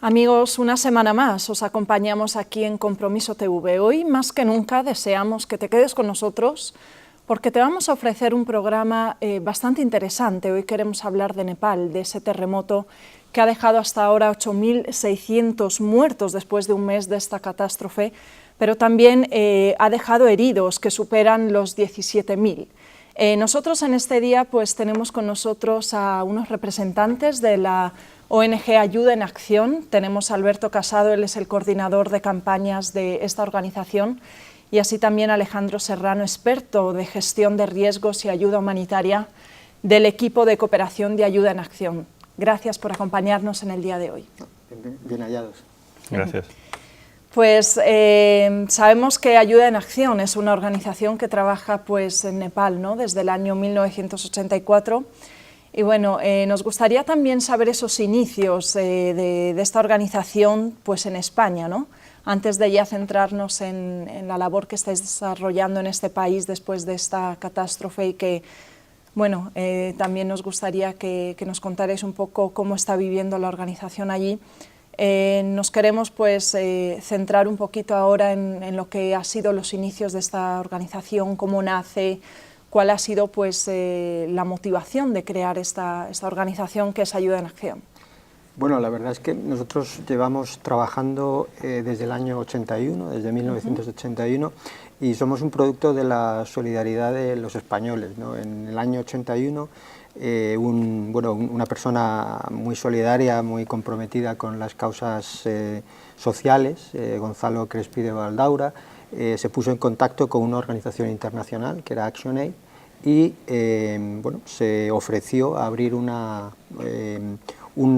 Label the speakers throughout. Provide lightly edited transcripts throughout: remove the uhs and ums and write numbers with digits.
Speaker 1: Amigos, una semana más os acompañamos aquí en Compromiso TV. Hoy, más que nunca, deseamos que te quedes con nosotros porque te vamos a ofrecer un programa bastante interesante. Hoy queremos hablar de Nepal, de ese terremoto que ha dejado hasta ahora 8.600 muertos después de un mes de esta catástrofe, pero también ha dejado heridos que superan los 17.000. Nosotros en este día pues tenemos con nosotros a unos representantes de la ONG Ayuda en Acción. Tenemos a Alberto Casado, él es el coordinador de campañas de esta organización, y así también Alejandro Serrano, experto de gestión de riesgos y ayuda humanitaria del equipo de cooperación de Ayuda en Acción. Gracias por acompañarnos en el día de hoy.
Speaker 2: Bien hallados.
Speaker 3: Gracias.
Speaker 1: Pues sabemos que Ayuda en Acción es una organización que trabaja pues, en Nepal, ¿no?, desde el año 1984. Y bueno, nos gustaría también saber esos inicios de esta organización pues, en España, ¿no?, antes de ya centrarnos en la labor que estáis desarrollando en este país después de esta catástrofe, y que bueno, también nos gustaría que nos contarais un poco cómo está viviendo la organización allí. Nos queremos pues, centrar un poquito ahora en lo que ha sido los inicios de esta organización, cómo nace, cuál ha sido pues, la motivación de crear esta organización que es Ayuda en Acción.
Speaker 2: Bueno, la verdad es que nosotros llevamos trabajando desde el año 81, desde 1981, y somos un producto de la solidaridad de los españoles, ¿no? En el año 81, una persona muy solidaria, muy comprometida con las causas sociales, Gonzalo Crespi de Valdaura, se puso en contacto con una organización internacional que era ActionAid, y se ofreció a abrir una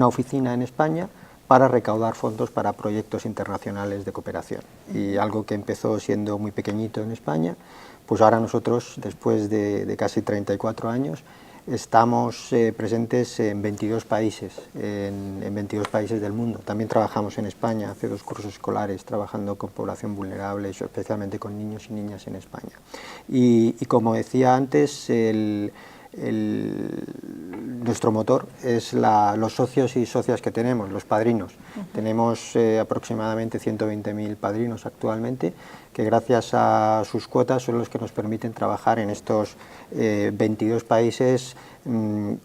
Speaker 2: oficina en España para recaudar fondos para proyectos internacionales de cooperación. Y algo que empezó siendo muy pequeñito en España, pues ahora nosotros, después de casi 34 años, estamos presentes en 22 países, en 22 países del mundo. También trabajamos en España, hace 2 cursos escolares trabajando con población vulnerable, especialmente con niños y niñas en España. Y como decía antes, nuestro motor es los socios y socias que tenemos, los padrinos. Tenemos aproximadamente 120.000 padrinos actualmente, que gracias a sus cuotas son los que nos permiten trabajar en estos 22 países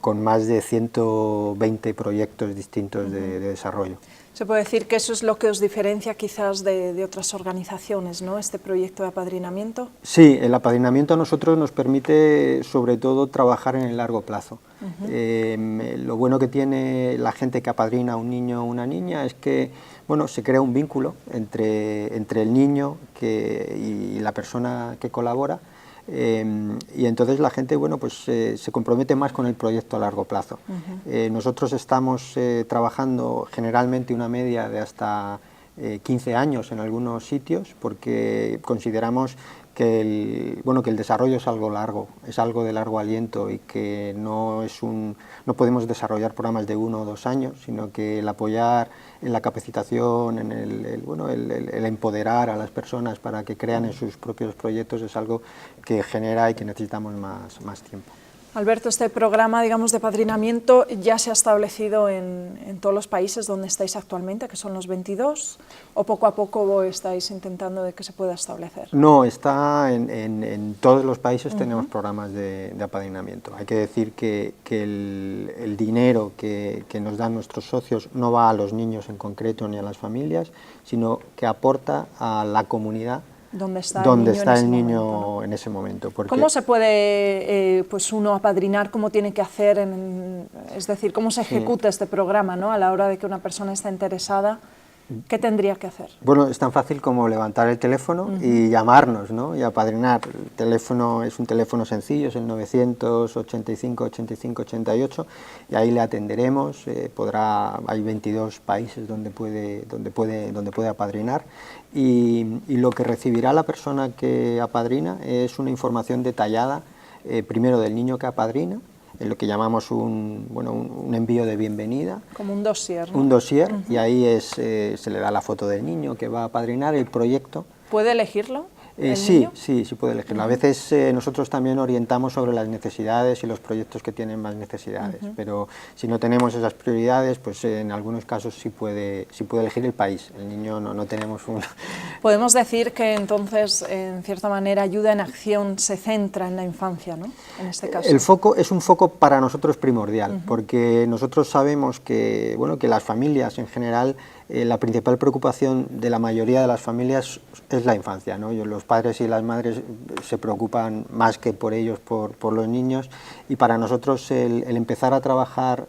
Speaker 2: con más de 120 proyectos distintos de desarrollo.
Speaker 1: Se puede decir que eso es lo que os diferencia quizás de otras organizaciones, ¿no?, este proyecto de apadrinamiento. Sí,
Speaker 2: el apadrinamiento a nosotros nos permite sobre todo trabajar en el largo plazo. Lo bueno que tiene la gente que apadrina a un niño o una niña es que se crea un vínculo entre el niño y la persona que colabora, y entonces la gente se compromete más con el proyecto a largo plazo. Nosotros estamos trabajando generalmente una media de hasta 15 años en algunos sitios, porque consideramos que el desarrollo es algo largo, es algo de largo aliento, y que no podemos desarrollar programas de 1 o 2 años, sino que el apoyar en la capacitación, en el empoderar a las personas para que crean en sus propios proyectos es algo que genera y que necesitamos más tiempo.
Speaker 1: Alberto, este programa, digamos, de apadrinamiento ya se ha establecido en todos los países donde estáis actualmente, que son los 22, ¿o poco a poco estáis intentando de que se pueda establecer?
Speaker 2: No, está en todos los países. Tenemos programas de apadrinamiento. Hay que decir que el dinero que nos dan nuestros socios no va a los niños en concreto ni a las familias, sino que aporta a la comunidad
Speaker 1: ¿Dónde está el niño
Speaker 2: en ese momento? Porque
Speaker 1: ¿cómo se puede uno apadrinar? ¿Cómo tiene que hacer? Es decir, ¿cómo se ejecuta este programa, ¿no?, a la hora de que una persona está interesada? ¿qué tendría que hacer?
Speaker 2: Bueno, es tan fácil como levantar el teléfono y llamarnos, ¿no? Y apadrinar. El teléfono es un teléfono sencillo, es el 985 85 88, y ahí le atenderemos. Hay 22 países donde puede apadrinar, y lo que recibirá la persona que apadrina es una información detallada, primero del niño que apadrina, en lo que llamamos un envío de bienvenida.
Speaker 1: Como un dossier, ¿no?
Speaker 2: Un dossier, y ahí se le da la foto del niño que va a apadrinar, el proyecto.
Speaker 1: ¿Puede elegirlo?
Speaker 2: Sí puede elegirlo. A veces nosotros también orientamos sobre las necesidades y los proyectos que tienen más necesidades, pero si no tenemos esas prioridades, pues en algunos casos sí puede elegir el país. El niño no tenemos un...
Speaker 1: Podemos decir que entonces, en cierta manera, Ayuda en Acción se centra en la infancia, ¿no? En este caso.
Speaker 2: El foco es un foco para nosotros primordial, porque nosotros sabemos que las familias en general, la principal preocupación de la mayoría de las familias es la infancia, ¿no? Los padres y las madres se preocupan más que por ellos, por los niños, y para nosotros el empezar a trabajar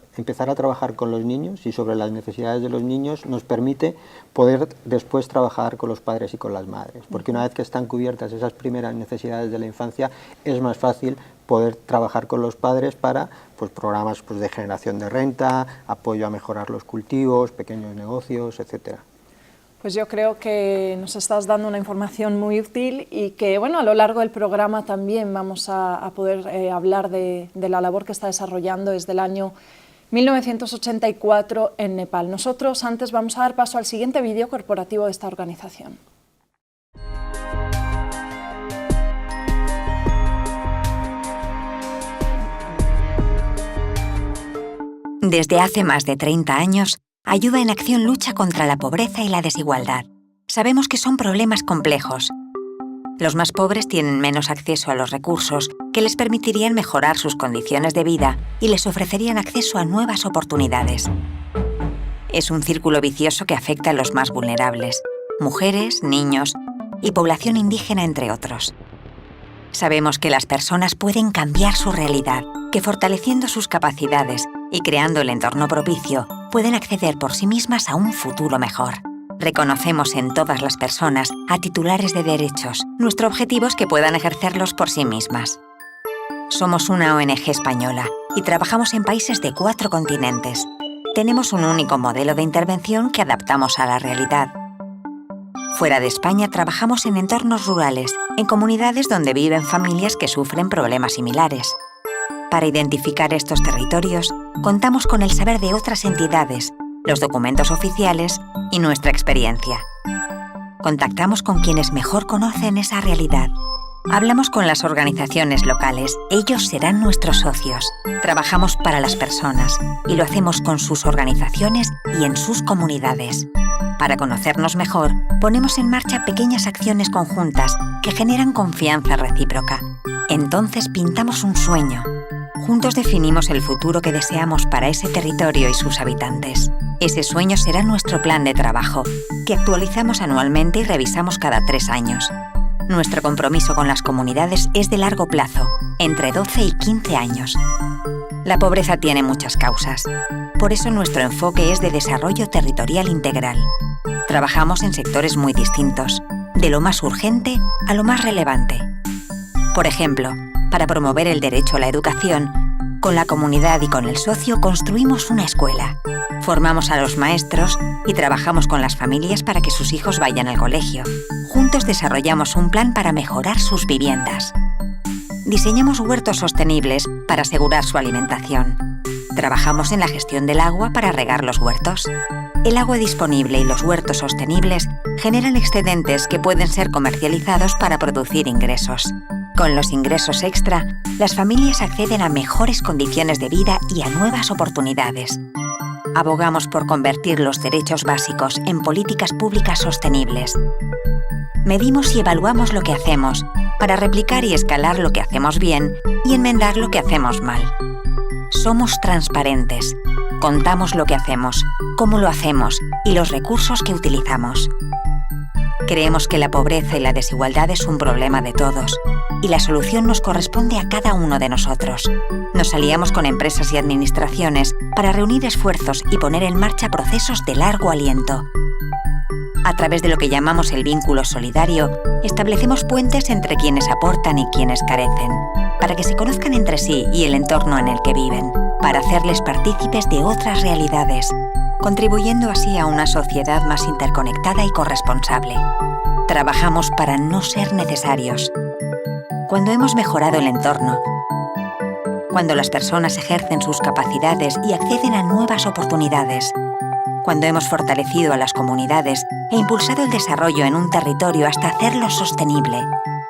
Speaker 2: con los niños y sobre las necesidades de los niños nos permite poder después trabajar con los padres y con las madres, porque una vez que están cubiertas esas primeras necesidades de la infancia, es más fácil poder trabajar con los padres para programas de generación de renta, apoyo a mejorar los cultivos, pequeños negocios, etcétera.
Speaker 1: Pues yo creo que nos estás dando una información muy útil, y que a lo largo del programa también vamos a poder hablar de la labor que está desarrollando desde el año 1984 en Nepal. Nosotros antes vamos a dar paso al siguiente vídeo corporativo de esta organización.
Speaker 3: Desde hace más de 30 años, Ayuda en Acción lucha contra la pobreza y la desigualdad. Sabemos que son problemas complejos. Los más pobres tienen menos acceso a los recursos que les permitirían mejorar sus condiciones de vida y les ofrecerían acceso a nuevas oportunidades. Es un círculo vicioso que afecta a los más vulnerables: mujeres, niños y población indígena, entre otros. Sabemos que las personas pueden cambiar su realidad, que fortaleciendo sus capacidades y creando el entorno propicio, pueden acceder por sí mismas a un futuro mejor. Reconocemos en todas las personas a titulares de derechos. Nuestro objetivo es que puedan ejercerlos por sí mismas. Somos una ONG española y trabajamos en países de 4 continentes. Tenemos un único modelo de intervención que adaptamos a la realidad. Fuera de España trabajamos en entornos rurales, en comunidades donde viven familias que sufren problemas similares. Para identificar estos territorios, contamos con el saber de otras entidades, los documentos oficiales y nuestra experiencia. Contactamos con quienes mejor conocen esa realidad. Hablamos con las organizaciones locales, ellos serán nuestros socios. Trabajamos para las personas y lo hacemos con sus organizaciones y en sus comunidades. Para conocernos mejor, ponemos en marcha pequeñas acciones conjuntas que generan confianza recíproca. Entonces pintamos un sueño. Juntos definimos el futuro que deseamos para ese territorio y sus habitantes. Ese sueño será nuestro plan de trabajo, que actualizamos anualmente y revisamos cada 3 años. Nuestro compromiso con las comunidades es de largo plazo, entre 12 y 15 años. La pobreza tiene muchas causas. Por eso nuestro enfoque es de desarrollo territorial integral. Trabajamos en sectores muy distintos, de lo más urgente a lo más relevante. Por ejemplo, para promover el derecho a la educación, con la comunidad y con el socio construimos una escuela. Formamos a los maestros y trabajamos con las familias para que sus hijos vayan al colegio. Juntos desarrollamos un plan para mejorar sus viviendas. Diseñamos huertos sostenibles para asegurar su alimentación. Trabajamos en la gestión del agua para regar los huertos. El agua disponible y los huertos sostenibles generan excedentes que pueden ser comercializados para producir ingresos. Con los ingresos extra, las familias acceden a mejores condiciones de vida y a nuevas oportunidades. Abogamos por convertir los derechos básicos en políticas públicas sostenibles. Medimos y evaluamos lo que hacemos para replicar y escalar lo que hacemos bien y enmendar lo que hacemos mal. Somos transparentes. Contamos lo que hacemos, cómo lo hacemos y los recursos que utilizamos. Creemos que la pobreza y la desigualdad es un problema de todos y la solución nos corresponde a cada uno de nosotros. Nos aliamos con empresas y administraciones para reunir esfuerzos y poner en marcha procesos de largo aliento. A través de lo que llamamos el vínculo solidario, establecemos puentes entre quienes aportan y quienes carecen, para que se conozcan entre sí y el entorno en el que viven, para hacerles partícipes de otras realidades, contribuyendo así a una sociedad más interconectada y corresponsable. Trabajamos para no ser necesarios. Cuando hemos mejorado el entorno, cuando las personas ejercen sus capacidades y acceden a nuevas oportunidades, cuando hemos fortalecido a las comunidades e impulsado el desarrollo en un territorio hasta hacerlo sostenible,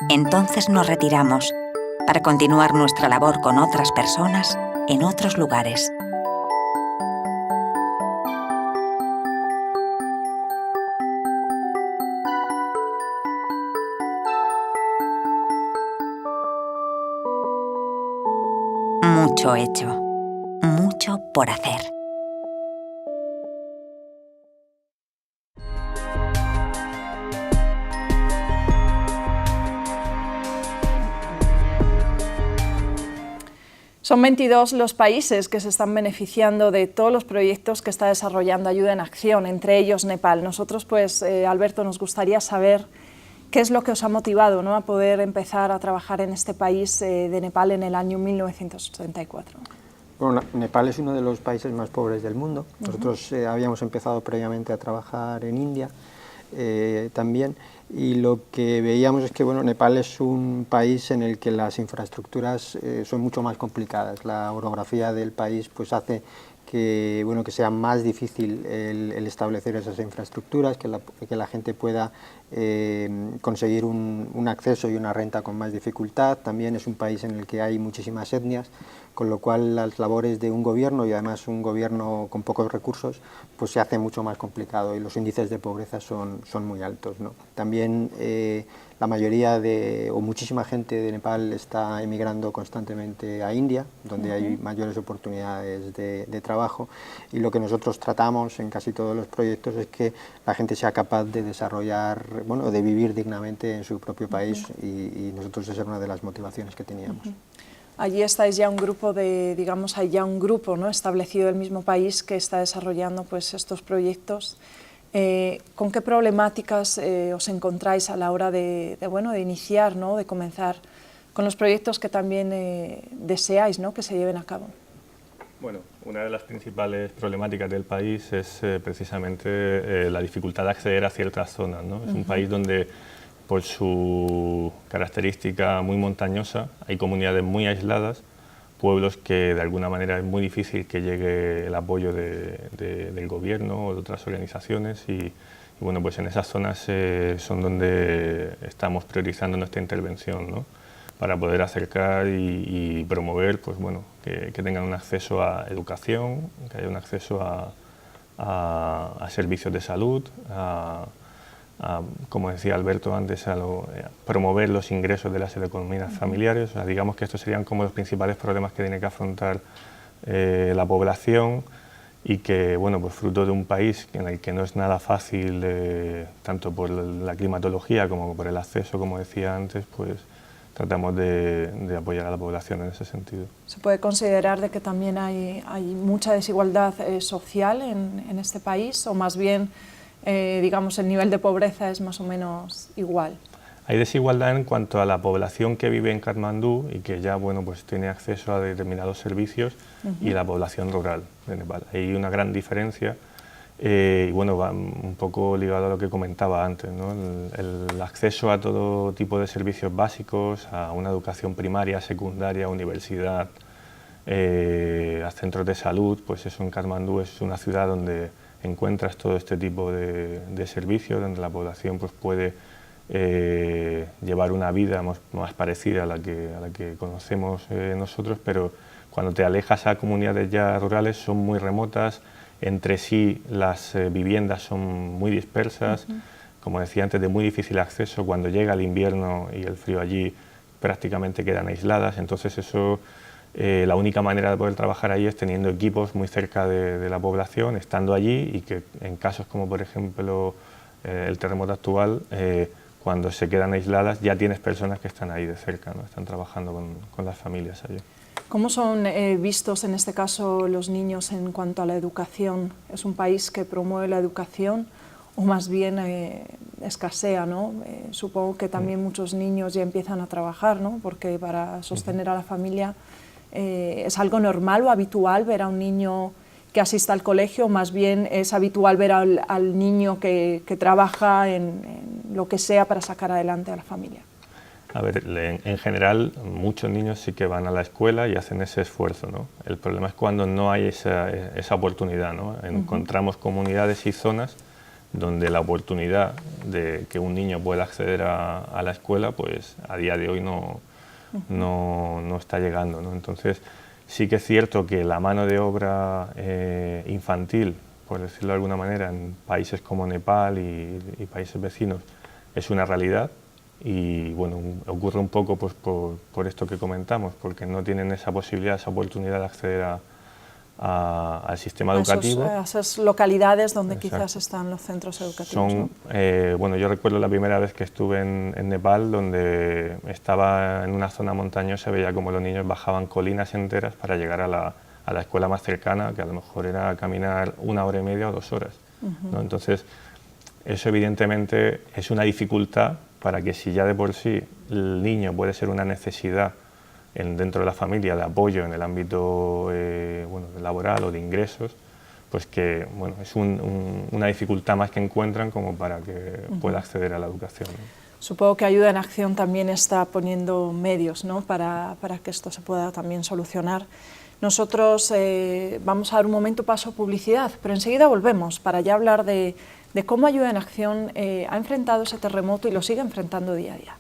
Speaker 3: entonces nos retiramos para continuar nuestra labor con otras personas en otros lugares. Mucho hecho, mucho por hacer.
Speaker 1: Son 22 los países que se están beneficiando de todos los proyectos que está desarrollando Ayuda en Acción, entre ellos Nepal. Nosotros, pues, Alberto, nos gustaría saber qué es lo que os ha motivado, ¿no?, a poder empezar a trabajar en este país de Nepal en el año 1984.
Speaker 2: Bueno, Nepal es uno de los países más pobres del mundo. Nosotros habíamos empezado previamente a trabajar en India también, y lo que veíamos es que, bueno, Nepal es un país en el que las infraestructuras son mucho más complicadas. La orografía del país pues hace que, bueno, que sea más difícil el establecer esas infraestructuras, que la gente pueda conseguir un acceso y una renta con más dificultad. También es un país en el que hay muchísimas etnias, con lo cual las labores de un gobierno, y además un gobierno con pocos recursos, pues se hace mucho más complicado, y los índices de pobreza son muy altos, ¿no? También la mayoría o muchísima gente de Nepal está emigrando constantemente a India, donde hay mayores oportunidades de trabajo, y lo que nosotros tratamos en casi todos los proyectos es que la gente sea capaz de desarrollar, bueno, de vivir dignamente en su propio país, y nosotros esa era una de las motivaciones que teníamos.
Speaker 1: Allí estáis ya un grupo digamos, hay ya un grupo, ¿no?, establecido del mismo país que está desarrollando, pues, estos proyectos. ¿Con qué problemáticas os encontráis a la hora de iniciar, ¿no?, de comenzar con los proyectos que también deseáis, ¿no?, que se lleven a cabo?
Speaker 4: Bueno, una de las principales problemáticas del país es precisamente la dificultad de acceder a ciertas zonas, ¿no? Es un país donde, por su característica muy montañosa, hay comunidades muy aisladas, pueblos que de alguna manera es muy difícil que llegue el apoyo del gobierno o de otras organizaciones, y bueno, pues en esas zonas son donde estamos priorizando nuestra intervención, ¿no?, para poder acercar y promover, pues bueno, que tengan un acceso a educación, que haya un acceso a servicios de salud, como decía Alberto antes, promover los ingresos de las economías familiares. O sea, digamos que estos serían como los principales problemas que tiene que afrontar la población, y que, bueno, pues fruto de un país en el que no es nada fácil, tanto por la climatología como por el acceso, como decía antes, pues tratamos de apoyar a la población en ese sentido.
Speaker 1: ¿Se puede considerar de que también hay mucha desigualdad social en este país, o más bien, digamos, el nivel de pobreza es más o menos igual?
Speaker 4: Hay desigualdad en cuanto a la población que vive en Katmandú y que ya, bueno, pues tiene acceso a determinados servicios, y la población rural de Nepal. Hay una gran diferencia, y bueno, va un poco ligado a lo que comentaba antes, ¿no? El acceso a todo tipo de servicios básicos, a una educación primaria, secundaria, universidad, a centros de salud, pues eso en Katmandú es una ciudad donde encuentras todo este tipo de servicios, donde la población pues puede llevar una vida más parecida a la que conocemos nosotros, pero cuando te alejas a comunidades ya rurales son muy remotas, entre sí las viviendas son muy dispersas, como decía antes, de muy difícil acceso. Cuando llega el invierno y el frío allí prácticamente quedan aisladas, entonces eso, la única manera de poder trabajar ahí es teniendo equipos muy cerca de la población, estando allí, y que en casos como por ejemplo el terremoto actual, cuando se quedan aisladas ya tienes personas que están ahí de cerca, ¿no? Están trabajando con las familias allí.
Speaker 1: ¿Cómo son vistos en este caso los niños en cuanto a la educación? ¿Es un país que promueve la educación o más bien escasea, ¿no? Supongo que también muchos niños ya empiezan a trabajar, ¿no? Porque para sostener a la familia es algo normal o habitual ver a un niño que asista al colegio, o más bien es habitual ver al niño que trabaja en lo que sea para sacar adelante a la familia.
Speaker 4: A ver, en general muchos niños sí que van a la escuela y hacen ese esfuerzo, ¿no? El problema es cuando no hay esa oportunidad, ¿no? Encontramos comunidades y zonas donde la oportunidad de que un niño pueda acceder a la escuela, pues a día de hoy no está llegando, ¿no? Entonces sí que es cierto que la mano de obra infantil, por decirlo de alguna manera, en países como Nepal y países vecinos es una realidad. Y bueno, ocurre un poco pues, por esto que comentamos, porque no tienen esa posibilidad, esa oportunidad de acceder al sistema educativo.
Speaker 1: A esas localidades donde
Speaker 4: Exacto.
Speaker 1: quizás están los centros educativos.
Speaker 4: Son, bueno, yo recuerdo la primera vez que estuve en Nepal, donde estaba en una zona montañosa, veía como los niños bajaban colinas enteras para llegar a la escuela más cercana, que a lo mejor era caminar 1 hora y media o 2 horas. ¿No? Entonces, eso evidentemente es una dificultad para que si ya de por sí el niño puede ser una necesidad dentro de la familia de apoyo en el ámbito bueno, laboral o de ingresos, pues que bueno, es una dificultad más que encuentran como para que pueda acceder a la educación, ¿no?
Speaker 1: Supongo que Ayuda en Acción también está poniendo medios, ¿no? para que esto se pueda también solucionar. Nosotros vamos a dar un momento paso a publicidad, pero enseguida volvemos para ya hablar de cómo Ayuda en Acción ha enfrentado ese terremoto y lo sigue enfrentando día a día.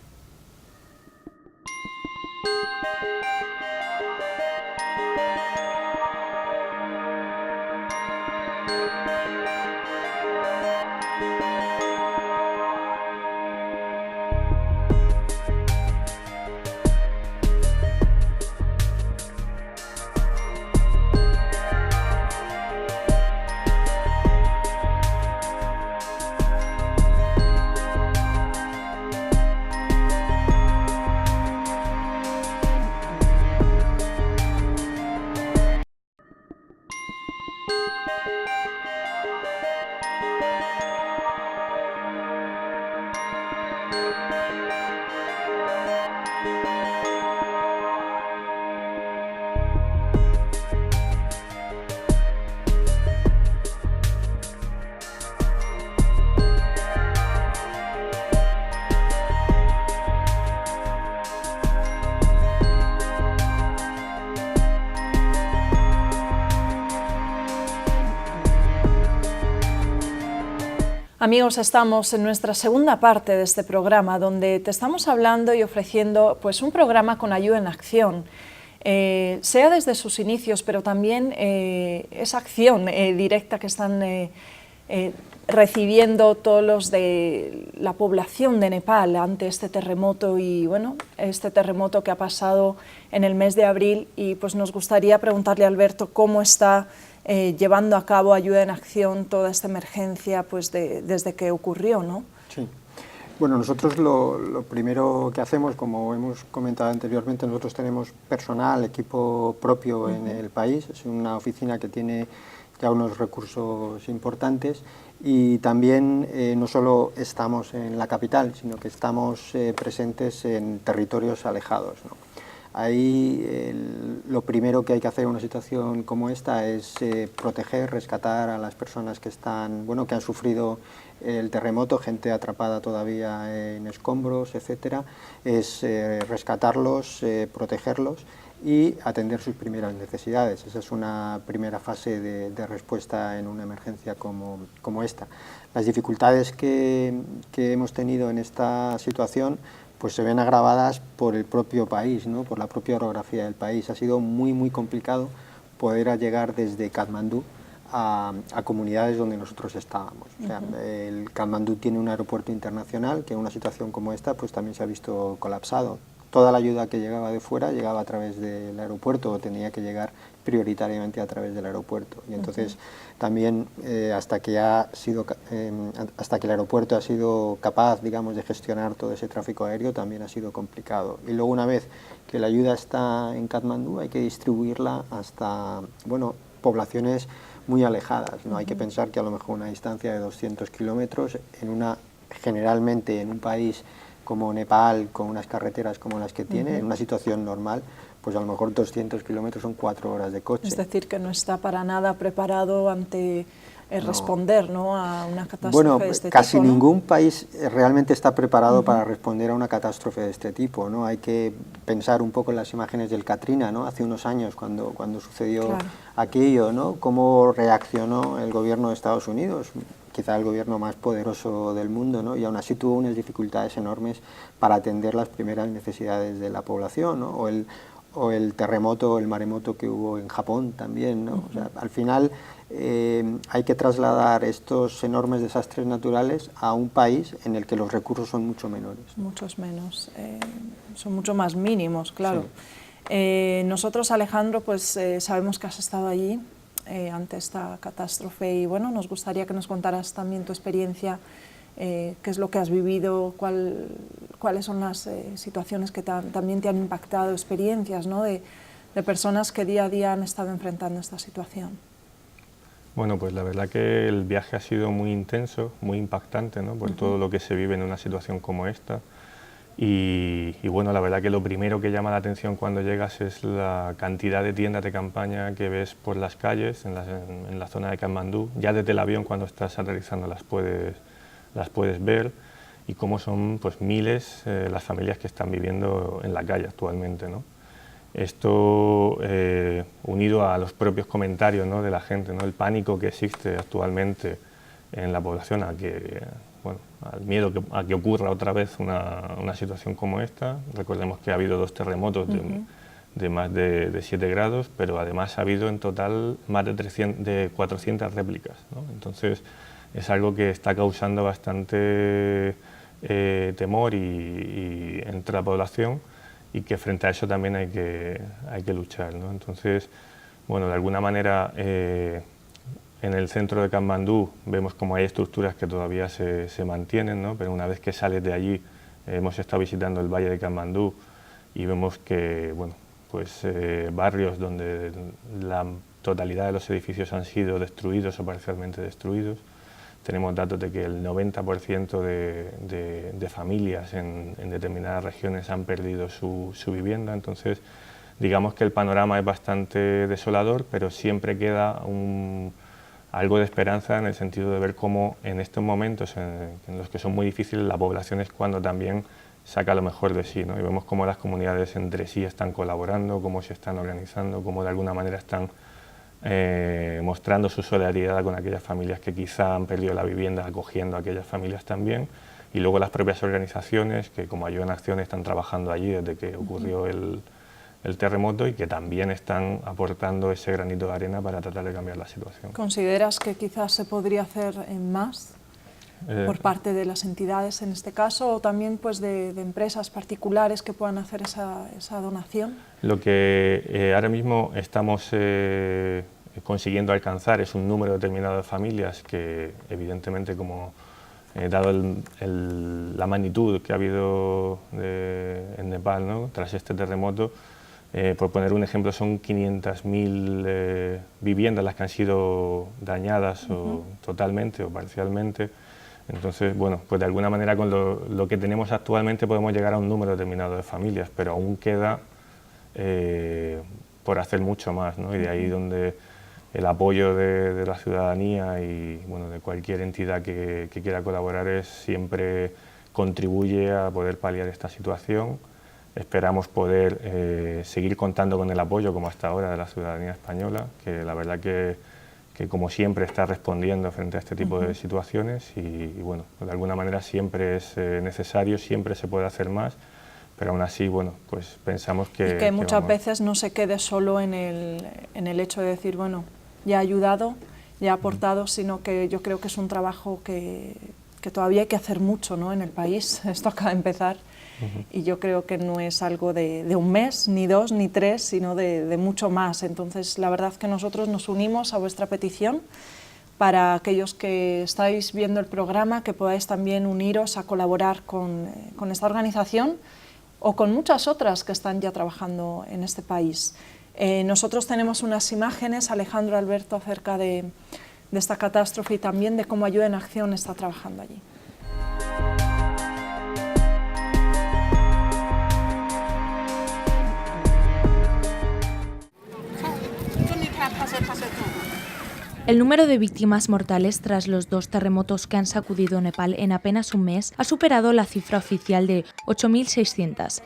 Speaker 1: Amigos, estamos en nuestra segunda parte de este programa, donde te estamos hablando y ofreciendo pues, un programa con Ayuda en Acción, sea desde sus inicios, pero también esa acción directa que están recibiendo todos los de la población de Nepal ante este terremoto y bueno, este terremoto que ha pasado en el mes de abril, y pues nos gustaría preguntarle a Alberto cómo está llevando a cabo Ayuda en Acción toda esta emergencia pues desde que ocurrió, ¿no?
Speaker 2: Sí. Bueno, nosotros lo primero que hacemos, como hemos comentado anteriormente, nosotros tenemos personal, equipo propio en el país. Es una oficina que tiene ya unos recursos importantes y también no solo estamos en la capital, sino que estamos presentes en territorios alejados, ¿no? Ahí lo primero que hay que hacer en una situación como esta es proteger, rescatar a las personas que están, bueno, que han sufrido el terremoto, gente atrapada todavía en escombros, etcétera. Es rescatarlos, protegerlos y atender sus primeras necesidades. Esa es una primera fase de respuesta en una emergencia como esta. Las dificultades que hemos tenido en esta situación pues se ven agravadas por el propio país, ¿no? Por la propia orografía del país. Ha sido muy complicado poder llegar desde Katmandú a comunidades donde nosotros estábamos. O sea, el Katmandú tiene un aeropuerto internacional que en una situación como esta pues también se ha visto colapsado. Toda la ayuda que llegaba de fuera llegaba a través del aeropuerto o tenía que llegar prioritariamente a través del aeropuerto. Y entonces también hasta que el aeropuerto ha sido capaz, digamos, de gestionar todo ese tráfico aéreo también ha sido complicado. Y luego una vez que la ayuda está en Katmandú hay que distribuirla hasta, bueno, poblaciones muy alejadas, ¿no? Hay que pensar que a lo mejor una distancia de 200 kilómetros, generalmente en un país como Nepal, con unas carreteras como las que tiene, en una situación normal, pues a lo mejor 200 kilómetros son 4 horas de coche.
Speaker 1: Es decir, que no está para nada preparado ante responder, ¿no?, a una catástrofe
Speaker 2: bueno,
Speaker 1: de este
Speaker 2: casi
Speaker 1: tipo, ¿no?
Speaker 2: ningún país realmente está preparado para responder a una catástrofe de este tipo, ¿no? Hay que pensar un poco en las imágenes del Katrina, ¿no? Hace unos años, cuando sucedió aquello, ¿no? Cómo reaccionó el gobierno de Estados Unidos, quizá el gobierno más poderoso del mundo, ¿no? Y aún así tuvo unas dificultades enormes para atender las primeras necesidades de la población, ¿no? O el terremoto, el maremoto que hubo en Japón también, ¿no? O sea, al final hay que trasladar estos enormes desastres naturales a un país en el que los recursos son mucho menores.
Speaker 1: Muchos menos, son mucho más mínimos, claro. Sí. Nosotros, Alejandro, pues sabemos que has estado allí ante esta catástrofe y bueno, nos gustaría que nos contaras también tu experiencia, qué es lo que has vivido, cuáles son las situaciones que también te han impactado, experiencias, ¿no?, de personas que día a día han estado enfrentando esta situación.
Speaker 4: Bueno, pues la verdad que el viaje ha sido muy intenso, muy impactante, ¿no?, por todo lo que se vive en una situación como esta. Y bueno, la verdad que lo primero que llama la atención cuando llegas es la cantidad de tiendas de campaña que ves por las calles, en la zona de Katmandú. Ya desde el avión, cuando estás aterrizando, las puedes ver, y cómo son pues miles las familias que están viviendo en la calle actualmente, ¿no? Esto unido a los propios comentarios, ¿no?, de la gente, ¿no?, el pánico que existe actualmente en la población al miedo a que ocurra otra vez una situación como esta. Recordemos que ha habido 2 terremotos de más de 7 grados, pero además ha habido en total más de 400 réplicas, ¿no? Entonces es algo que está causando bastante temor entre la población, y que frente a eso también hay que luchar, ¿no? Entonces, bueno, de alguna manera en el centro de Katmandú vemos como hay estructuras que todavía se mantienen, ¿no? Pero una vez que sales de allí, hemos estado visitando el valle de Katmandú y vemos que, bueno, pues barrios donde la totalidad de los edificios han sido destruidos o parcialmente destruidos. Tenemos datos de que el 90% de familias en determinadas regiones han perdido su vivienda. Entonces, digamos que el panorama es bastante desolador, pero siempre queda algo de esperanza, en el sentido de ver cómo en estos momentos en los que son muy difíciles, la población es cuando también saca lo mejor de sí, ¿no? Y vemos cómo las comunidades entre sí están colaborando, cómo se están organizando, cómo de alguna manera están mostrando su solidaridad con aquellas familias que quizá han perdido la vivienda, acogiendo a aquellas familias también, y luego las propias organizaciones que, como Ayuda en Acción, están trabajando allí desde que ocurrió el terremoto, y que también están aportando ese granito de arena para tratar de cambiar la situación.
Speaker 1: ¿Consideras que quizás se podría hacer más por parte de las entidades en este caso, o también pues de empresas particulares que puedan hacer esa donación? Lo
Speaker 4: que ahora mismo estamos consiguiendo alcanzar es un número determinado de familias que, evidentemente, como dado la magnitud que ha habido en Nepal, ¿no?, tras este terremoto, por poner un ejemplo, son 500.000 viviendas las que han sido dañadas totalmente o parcialmente. Entonces, bueno, pues de alguna manera con lo que tenemos actualmente podemos llegar a un número determinado de familias, pero aún queda por hacer mucho más, ¿no? Y de ahí donde el apoyo de la ciudadanía y, bueno, de cualquier entidad que quiera colaborar siempre contribuye a poder paliar esta situación. Esperamos poder seguir contando con el apoyo, como hasta ahora, de la ciudadanía española, que la verdad que como siempre está respondiendo frente a este tipo de situaciones, y bueno, de alguna manera siempre es necesario, siempre se puede hacer más, pero aún así, bueno, pues pensamos que...
Speaker 1: Y que muchas veces no se quede solo en el hecho de decir, bueno, ya ha ayudado, ya ha aportado, sino que yo creo que es un trabajo que todavía hay que hacer mucho, ¿no?, en el país. Esto acaba de empezar. Y yo creo que no es algo de un mes, ni 2, ni 3, sino de mucho más. Entonces, la verdad que nosotros nos unimos a vuestra petición para aquellos que estáis viendo el programa, que podáis también uniros a colaborar con esta organización o con muchas otras que están ya trabajando en este país. Nosotros tenemos unas imágenes, Alejandro, Alberto, acerca de esta catástrofe y también de cómo Ayuda en Acción está trabajando allí.
Speaker 5: El número de víctimas mortales tras los 2 terremotos que han sacudido Nepal en apenas un mes ha superado la cifra oficial de 8.600.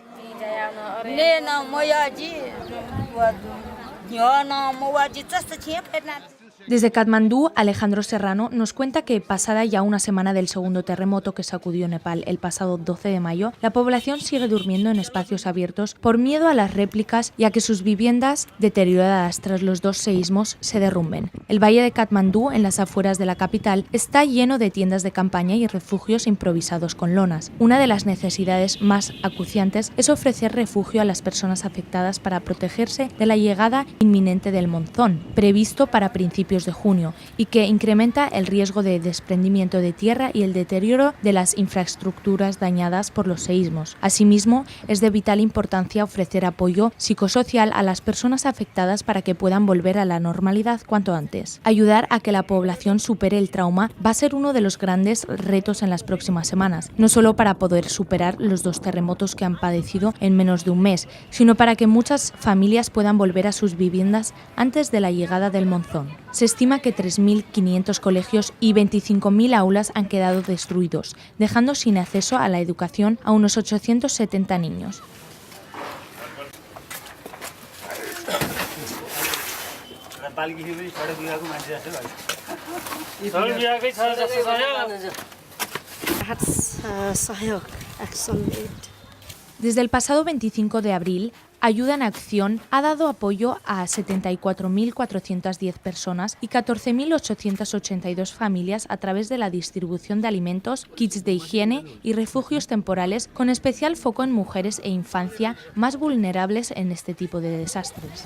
Speaker 5: Desde Katmandú, Alejandro Serrano nos cuenta que pasada ya una semana del segundo terremoto que sacudió Nepal el pasado 12 de mayo, la población sigue durmiendo en espacios abiertos por miedo a las réplicas y a que sus viviendas, deterioradas tras los 2 seísmos, se derrumben. El valle de Katmandú, en las afueras de la capital, está lleno de tiendas de campaña y refugios improvisados con lonas. Una de las necesidades más acuciantes es ofrecer refugio a las personas afectadas para protegerse de la llegada inminente del monzón, previsto para principios de junio, y que incrementa el riesgo de desprendimiento de tierra y el deterioro de las infraestructuras dañadas por los seísmos. Asimismo, es de vital importancia ofrecer apoyo psicosocial a las personas afectadas para que puedan volver a la normalidad cuanto antes. Ayudar a que la población supere el trauma va a ser uno de los grandes retos en las próximas semanas, no solo para poder superar los 2 terremotos que han padecido en menos de un mes, sino para que muchas familias puedan volver a sus viviendas antes de la llegada del monzón. Se estima que 3.500 colegios y 25.000 aulas han quedado destruidos, dejando sin acceso a la educación a unos 870 niños. Desde el pasado 25 de abril, Ayuda en Acción ha dado apoyo a 74.410 personas y 14.882 familias a través de la distribución de alimentos, kits de higiene y refugios temporales, con especial foco en mujeres e infancia más vulnerables en este tipo de desastres.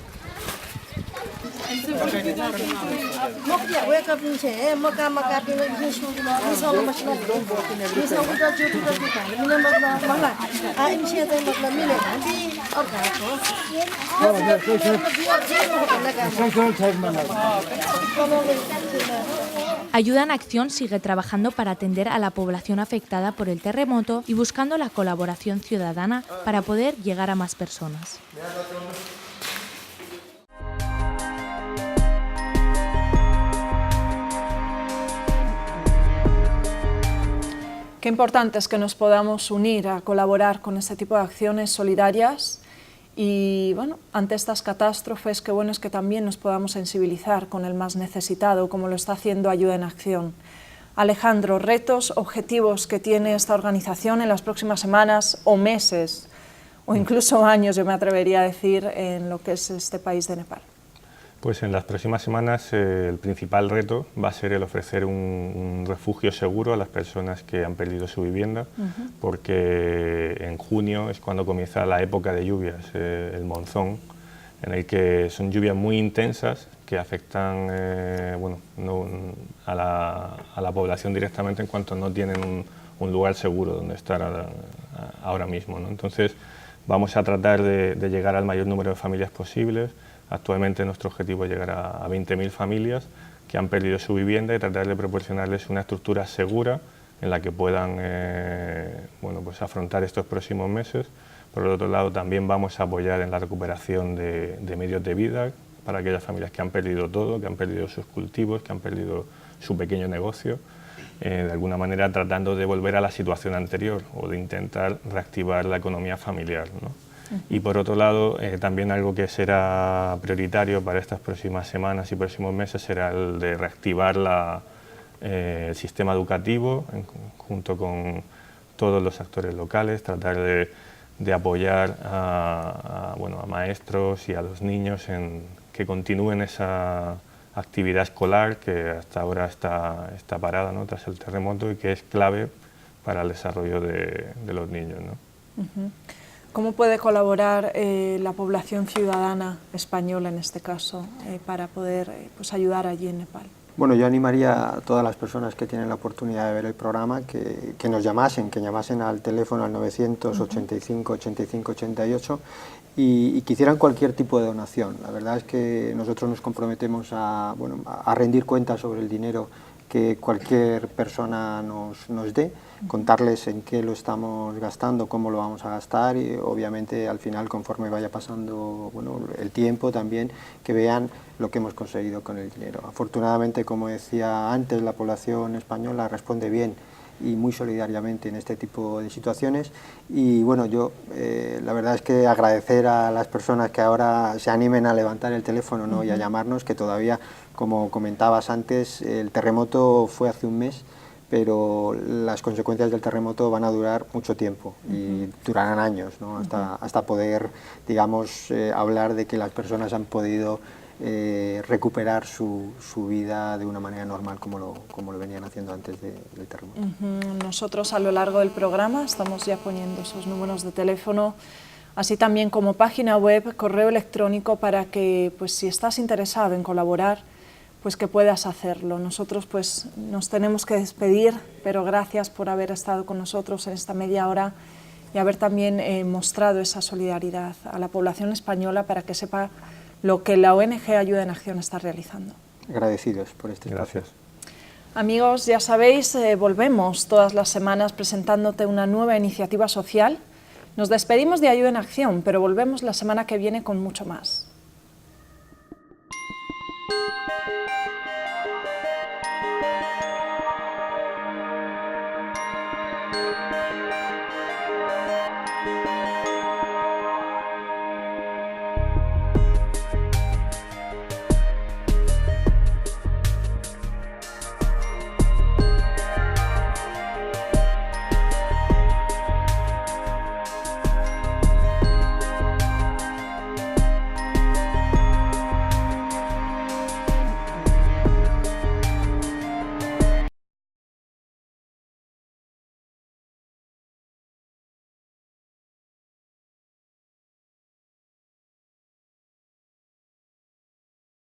Speaker 5: Ayuda en Acción sigue trabajando para atender a la población afectada por el terremoto y buscando la colaboración ciudadana para poder llegar a más personas.
Speaker 1: Qué importante es que nos podamos unir a colaborar con este tipo de acciones solidarias y, bueno, ante estas catástrofes, qué bueno es que también nos podamos sensibilizar con el más necesitado, como lo está haciendo Ayuda en Acción. Alejandro, retos, objetivos que tiene esta organización en las próximas semanas o meses, o incluso años, yo me atrevería a decir, en lo que es este país de Nepal.
Speaker 4: Pues en las próximas semanas el principal reto va a ser el ofrecer un refugio seguro a las personas que han perdido su vivienda, porque en junio es cuando comienza la época de lluvias, el monzón, en el que son lluvias muy intensas que afectan a la población directamente en cuanto no tienen un lugar seguro donde estar ahora mismo, ¿no? Entonces vamos a tratar de llegar al mayor número de familias posibles. Actualmente nuestro objetivo es llegar a 20.000 familias que han perdido su vivienda y tratar de proporcionarles una estructura segura en la que puedan pues afrontar estos próximos meses. Por el otro lado, también vamos a apoyar en la recuperación de medios de vida para aquellas familias que han perdido todo, que han perdido sus cultivos, que han perdido su pequeño negocio, de alguna manera tratando de volver a la situación anterior o de intentar reactivar la economía familiar, ¿no? Y por otro lado, también algo que será prioritario para estas próximas semanas y próximos meses será el de reactivar el sistema educativo junto con todos los actores locales, tratar de apoyar a maestros y a los niños en que continúen esa actividad escolar que hasta ahora está parada, ¿no?, tras el terremoto, y que es clave para el desarrollo de los niños, ¿no?
Speaker 1: ¿Cómo puede colaborar la población ciudadana española, en este caso, para poder ayudar allí en Nepal?
Speaker 2: Bueno, yo animaría a todas las personas que tienen la oportunidad de ver el programa que nos llamasen, al teléfono al 985 85 88 y que hicieran cualquier tipo de donación. La verdad es que nosotros nos comprometemos a rendir cuentas sobre el dinero que cualquier persona nos dé, contarles en qué lo estamos gastando, cómo lo vamos a gastar y obviamente al final, conforme vaya pasando el tiempo también, que vean lo que hemos conseguido con el dinero. Afortunadamente, como decía antes, la población española responde bien y muy solidariamente en este tipo de situaciones y bueno, yo la verdad es que agradecer a las personas que ahora se animen a levantar el teléfono, ¿no? Y a llamarnos, que todavía, como comentabas antes, el terremoto fue hace un mes, pero las consecuencias del terremoto van a durar mucho tiempo y durarán años, ¿no? Hasta poder, digamos, hablar de que las personas han podido recuperar su vida de una manera normal como lo venían haciendo antes del terremoto.
Speaker 1: Nosotros a lo largo del programa estamos ya poniendo esos números de teléfono, así también como página web, correo electrónico, para que pues, si estás interesado en colaborar, pues que puedas hacerlo. Nosotros pues nos tenemos que despedir, pero gracias por haber estado con nosotros en esta media hora y haber también mostrado esa solidaridad a la población española para que sepa lo que la ONG Ayuda en Acción está realizando.
Speaker 2: Agradecidos por este espacio.
Speaker 4: Gracias.
Speaker 1: Amigos, ya sabéis, volvemos todas las semanas presentándote una nueva iniciativa social. Nos despedimos de Ayuda en Acción, pero volvemos la semana que viene con mucho más.